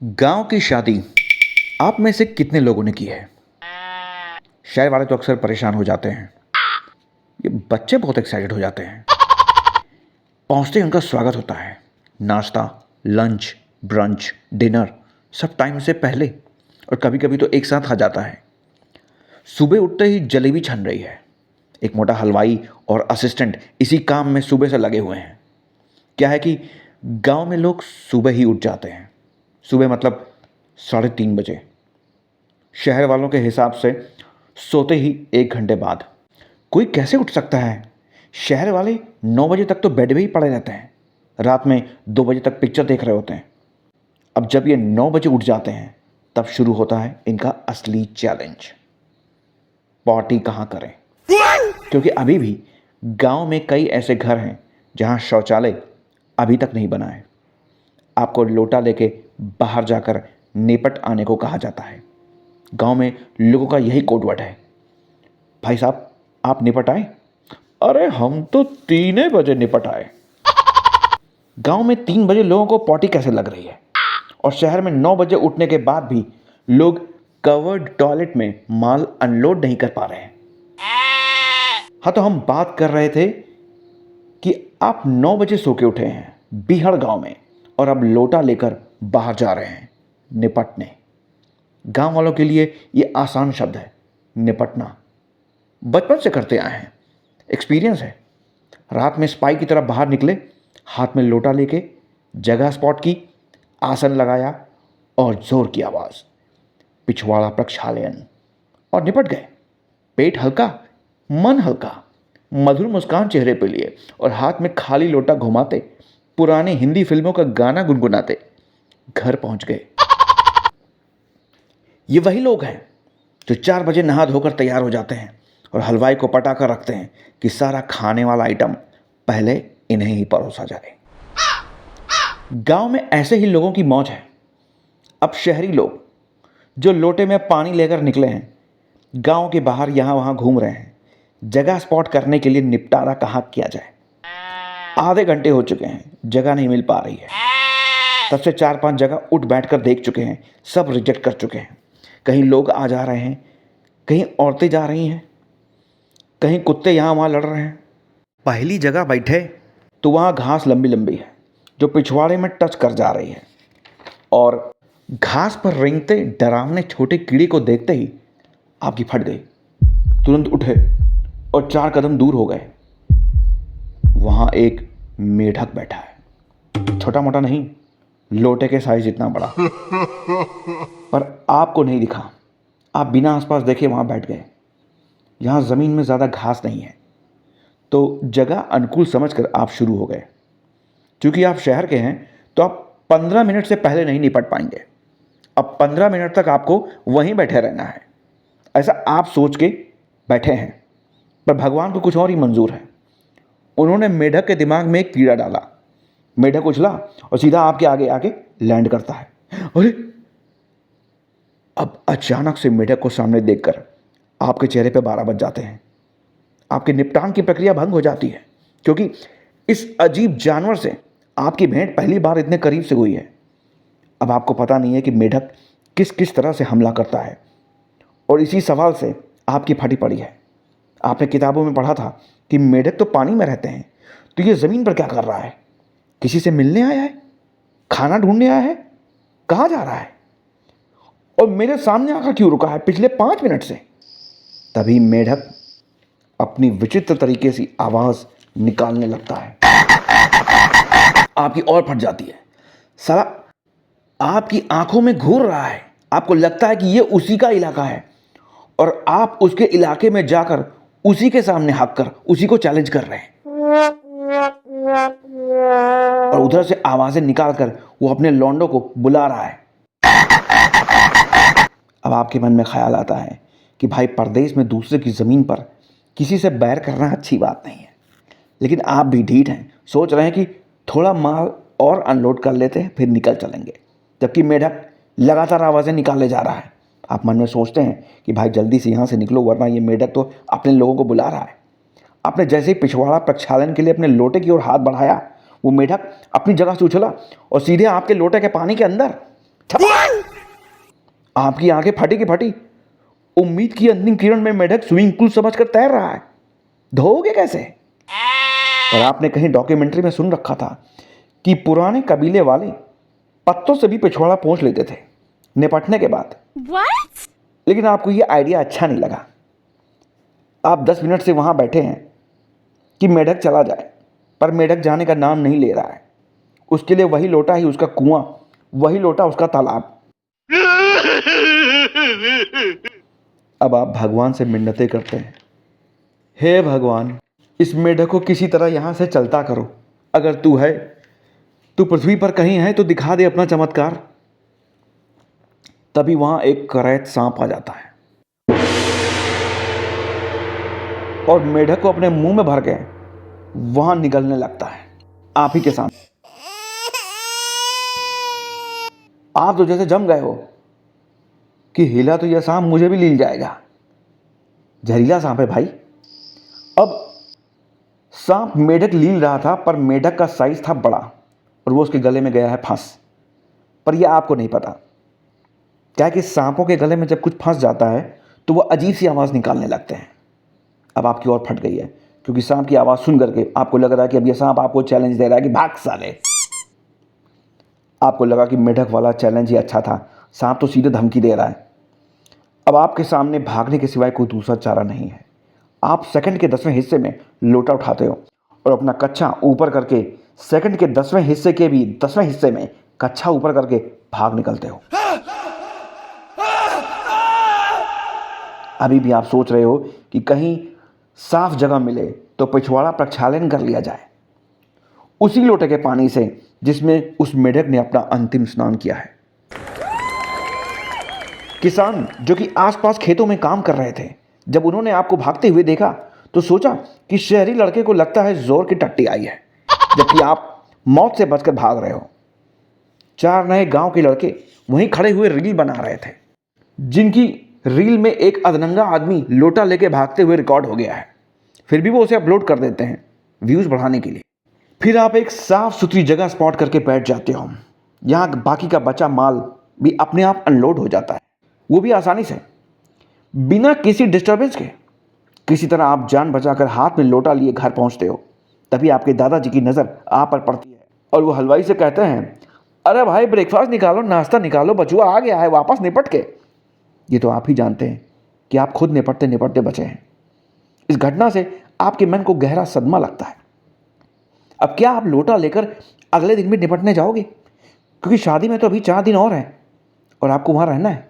गांव की शादी आप में से कितने लोगों ने की है? शहर वाले तो अक्सर परेशान हो जाते हैं। ये बच्चे बहुत एक्साइटेड हो जाते हैं। पहुंचते ही उनका स्वागत होता है। नाश्ता, लंच, ब्रंच, डिनर सब टाइम से पहले और कभी कभी तो एक साथ आ जाता है। सुबह उठते ही जलेबी छन रही है। एक मोटा हलवाई और असिस्टेंट इसी काम में सुबह से लगे हुए हैं। क्या है कि गांव में लोग सुबह ही उठ जाते हैं। सुबह मतलब 3:30 बजे। शहर वालों के हिसाब से सोते ही 1 घंटे बाद। कोई कैसे उठ सकता है? शहर वाले 9 बजे तक तो बेड में ही पड़े रहते हैं। रात में 2 बजे तक पिक्चर देख रहे होते हैं। अब जब ये 9 बजे उठ जाते हैं तब शुरू होता है इनका असली चैलेंज। पार्टी कहाँ करें? क्योंकि अभी भी गांव में कई ऐसे घर हैं जहां शौचालय अभी तक नहीं बना है। आपको लोटा लेके बाहर जाकर निपट आने को कहा जाता है। गांव में लोगों का यही कोडवर्ड है। भाई साहब, आप निपट आए? अरे हम तो 3 बजे निपट आए। गांव में 3 बजे लोगों को पॉटी कैसे लग रही है? और शहर में 9 बजे उठने के बाद भी लोग कवर्ड टॉयलेट में माल अनलोड नहीं कर पा रहे हैं। हाँ, तो हम बात कर रहे थे कि आप 9 बजे सो के उठे हैं बीहड़ गांव में और अब लोटा लेकर बाहर जा रहे हैं निपटने। गांव वालों के लिए ये आसान शब्द है, निपटना। बचपन से करते आए हैं, एक्सपीरियंस है। रात में स्पाई की तरह बाहर निकले, हाथ में लोटा लेके, जगह स्पॉट की, आसन लगाया और जोर की आवाज, पिछवाड़ा प्रक्षालन, और निपट गए। पेट हल्का, मन हल्का, मधुर मुस्कान चेहरे पे लिए और हाथ में खाली लोटा घुमाते पुरानी हिंदी फिल्मों का गाना गुनगुनाते घर पहुंच गए। ये वही लोग हैं जो 4 बजे नहा धोकर तैयार हो जाते हैं और हलवाई को पटाकर रखते हैं कि सारा खाने वाला आइटम पहले इन्हें ही परोसा जाए। गांव में ऐसे ही लोगों की मौज है। अब शहरी लोग जो लोटे में पानी लेकर निकले हैं, गांव के बाहर यहां वहां घूम रहे हैं। जगह स्पॉट करने के लिए निपटारा कहाँ किया जाए। आधे घंटे हो चुके हैं, जगह नहीं मिल पा रही है। तब से 4-5 जगह उठ बैठ कर देख चुके हैं, सब रिजेक्ट कर चुके हैं। कहीं लोग आ जा रहे हैं, कहीं औरतें जा रही हैं, कहीं कुत्ते यहाँ वहाँ लड़ रहे हैं। पहली जगह बैठे तो वहाँ घास लंबी लंबी है जो पिछवाड़े में टच कर जा रही है, और घास पर रेंगते डरावने छोटे कीड़े को देखते ही आपकी फट गई। तुरंत उठे और 4 कदम दूर हो गए। वहाँ एक मेढक बैठा है, छोटा मोटा नहीं, लोटे के साइज जितना बड़ा। पर आपको नहीं दिखा। आप बिना आसपास देखे वहाँ बैठ गए। यहाँ ज़मीन में ज़्यादा घास नहीं है, तो जगह अनुकूल समझकर आप शुरू हो गए। क्योंकि आप शहर के हैं तो आप 15 मिनट से पहले नहीं निपट पाएंगे। अब 15 मिनट तक आपको वहीं बैठे रहना है, ऐसा आप सोच के बैठे हैं। पर भगवान को कुछ और ही मंजूर है। उन्होंने मेढक के दिमाग में एक कीड़ा डाला। मेढक उछला और सीधा आपके आगे आके लैंड करता है। अरे! अब अचानक से मेढक को सामने देखकर आपके चेहरे पे 12 बज जाते हैं। आपके निपटान की प्रक्रिया भंग हो जाती है, क्योंकि इस अजीब जानवर से आपकी भेंट पहली बार इतने करीब से हुई है। अब आपको पता नहीं है कि मेढक किस किस तरह से हमला करता है, और इसी सवाल से आपकी फटी पड़ी है। आपने किताबों में पढ़ा था कि मेढक तो पानी में रहते हैं, तो ये ज़मीन पर क्या कर रहा है? किसी से मिलने आया है? खाना ढूंढने आया है? कहाँ जा रहा है? और मेरे सामने आकर क्यों रुका है पिछले 5 मिनट से? तभी मेढक अपनी विचित्र तरीके से आवाज निकालने लगता है। आपकी और फट जाती है। साला आपकी आंखों में घूर रहा है। आपको लगता है कि ये उसी का इलाका है, और आप उसके इलाके में जाकर उसी के सामने हक कर उसी को चैलेंज कर रहे हैं। और उधर से आवाजें निकालकर वो अपने लौंडों को बुला रहा है। अब आपके मन में ख्याल आता है कि भाई, परदेश में दूसरे की ज़मीन पर किसी से बैर करना अच्छी बात नहीं है। लेकिन आप भी ढीठ हैं, सोच रहे हैं कि थोड़ा माल और अनलोड कर लेते हैं फिर निकल चलेंगे, जबकि मेढक लगातार आवाज़ें निकाले जा रहा है। आप मन में सोचते हैं कि भाई जल्दी से यहाँ से निकलो, वरना ये मेढक तो अपने लोगों को बुला रहा है। आपने जैसे ही पिछवाड़ा प्रक्षालन के लिए अपने लोटे की ओर हाथ बढ़ाया, वो मेढक अपनी जगह से उछला और सीधे आपके लोटे के पानी के अंदर आपकी आंखें फटी की फटी। उम्मीद की अंतिम किरण में मेढक स्विमिंग पूल समझकर तैर रहा है, धोओगे कैसे? पर आपने कहीं डॉक्यूमेंट्री में सुन रखा था कि पुराने कबीले वाले पत्तों से भी पिछवाड़ा पोंछ लेते थे निपटने के बाद। What? लेकिन आपको यह आइडिया अच्छा नहीं लगा। आप 10 मिनट से वहां बैठे हैं कि मेढक चला जाए, पर मेढक जाने का नाम नहीं ले रहा है। उसके लिए वही लोटा ही उसका कुआं, वही लोटा उसका तालाब। अब आप भगवान से मिन्नतें करते हैं, हे भगवान, इस मेढक को किसी तरह यहां से चलता करो। अगर तू है, तू पृथ्वी पर कहीं है तो दिखा दे अपना चमत्कार। तभी वहां एक करैत सांप आ जाता है और मेढक को अपने मुंह में भर के वहां निगलने लगता है आप ही के सामने। आप तो जैसे जम गए हो कि हिला तो यह सांप मुझे भी लील जाएगा। जहरीला सांप है भाई। अब सांप मेढक लील रहा था, पर मेढक का साइज था बड़ा और वो उसके गले में गया है फंस। पर यह आपको नहीं पता क्या कि सांपों के गले में जब कुछ फंस जाता है तो वह अजीब सी आवाज़ निकालने लगते हैं। अब आपकी और फट गई है क्योंकि सांप की आवाज़ सुन करके आपको लग रहा है कि अब यह सांप आपको चैलेंज दे रहा है कि भाग साले। आपको लगा कि मेढक वाला चैलेंज ही अच्छा था, सांप तो सीधे धमकी दे रहा है। अब आपके सामने भागने के सिवाय कोई दूसरा चारा नहीं है। आप सेकंड के 10वें हिस्से में लोटा उठाते हो और अपना कच्छा ऊपर करके सेकंड के 10वें हिस्से के भी 10वें हिस्से में कच्छा ऊपर करके भाग निकलते हो। अभी भी आप सोच रहे हो कि कहीं साफ जगह मिले तो पिछवाड़ा प्रक्षालन कर लिया जाए, उसी लोटे के पानी से जिसमें उस मेढक ने अपना अंतिम स्नान किया है। किसान जो कि आसपास खेतों में काम कर रहे थे, जब उन्होंने आपको भागते हुए देखा तो सोचा कि शहरी लड़के को लगता है जोर की टट्टी आई है, जबकि आप मौत से बचकर भाग रहे हो। 4 नए गांव के लड़के वहीं खड़े हुए रील बना रहे थे, जिनकी रील में एक अधनंगा आदमी लोटा लेके भागते हुए रिकॉर्ड हो गया है। फिर भी वो उसे अपलोड कर देते हैं व्यूज बढ़ाने के लिए। फिर आप एक साफ सुथरी जगह स्पॉट करके बैठ जाते हो। यहाँ बाकी का बचा माल भी अपने आप अनलोड हो जाता है, वो भी आसानी से, बिना किसी डिस्टर्बेंस के। किसी तरह आप जान बचाकर हाथ में लोटा लिए घर पहुंचते हो। तभी आपके दादाजी की नज़र आप पर पड़ती है और वो हलवाई से कहते हैं, अरे भाई ब्रेकफास्ट निकालो, नाश्ता निकालो, बचुआ आ गया है वापस निपट के। ये तो आप ही जानते हैं कि आप खुद निपटते निपटते बचे हैं। इस घटना से आपके मन को गहरा सदमा लगता है। अब क्या आप लोटा लेकर अगले दिन भी निपटने जाओगे? क्योंकि शादी में तो अभी 4 दिन और हैं और आपको वहां रहना है।